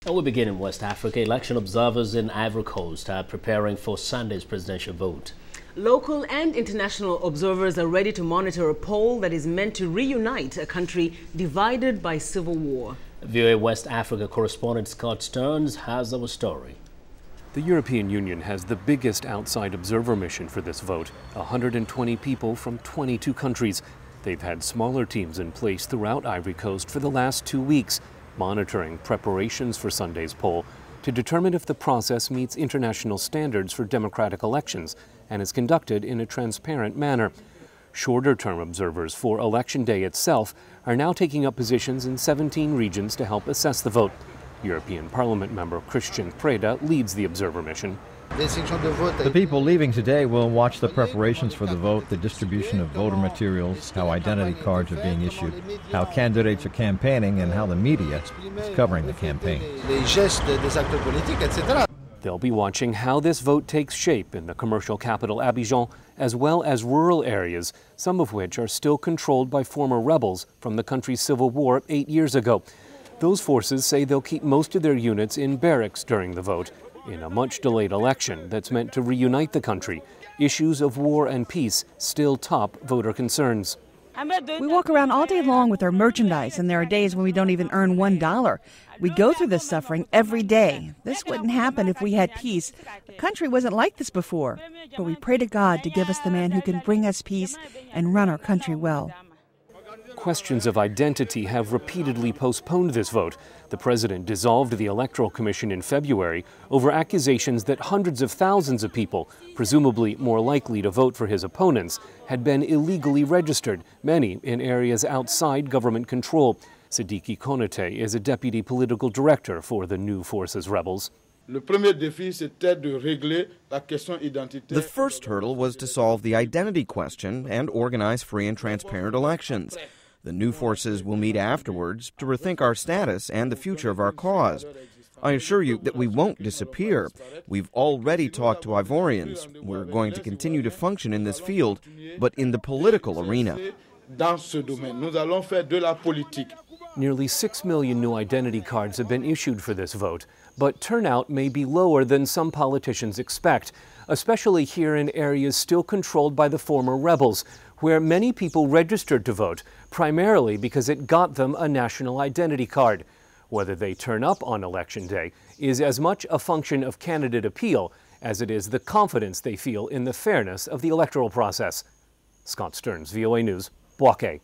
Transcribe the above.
And we begin in West Africa. Election observers in Ivory Coast are preparing for Sunday's presidential vote. Local and international observers are ready to monitor a poll that is meant to reunite a country divided by civil war. VOA West Africa correspondent Scott Stearns has our story. The European Union has the biggest outside observer mission for this vote, 120 people from 22 countries. They've had smaller teams in place throughout Ivory Coast for the last 2 weeks, monitoring preparations for Sunday's poll to determine if the process meets international standards for democratic elections and is conducted in a transparent manner. Shorter-term observers for Election Day itself are now taking up positions in 17 regions to help assess the vote. European Parliament member Christian Preda leads the observer mission. The people leaving today will watch the preparations for the vote, the distribution of voter materials, how identity cards are being issued, how candidates are campaigning, and how the media is covering the campaign. They'll be watching how this vote takes shape in the commercial capital Abidjan, as well as rural areas, some of which are still controlled by former rebels from the country's civil war 8 years ago. Those forces say they'll keep most of their units in barracks during the vote, in a much-delayed election that's meant to reunite the country. Issues of war and peace still top voter concerns. We walk around all day long with our merchandise, and there are days when we don't even earn $1. We go through this suffering every day. This wouldn't happen if we had peace. The country wasn't like this before. But we pray to God to give us the man who can bring us peace and run our country well. Questions of identity have repeatedly postponed this vote. The president dissolved the Electoral Commission in February over accusations that hundreds of thousands of people, presumably more likely to vote for his opponents, had been illegally registered, many in areas outside government control. Sidiki Konate is a deputy political director for the New Forces rebels. The first hurdle was to solve the identity question and organize free and transparent elections. The New Forces will meet afterwards to rethink our status and the future of our cause. I assure you that we won't disappear. We've already talked to Ivorians. We're going to continue to function in this field, but in the political arena. Nearly 6 million new identity cards have been issued for this vote, but turnout may be lower than some politicians expect, especially here in areas still controlled by the former rebels, where many people registered to vote, primarily because it got them a national identity card. Whether they turn up on Election Day is as much a function of candidate appeal as it is the confidence they feel in the fairness of the electoral process. Scott Stearns, VOA News, Bouaké.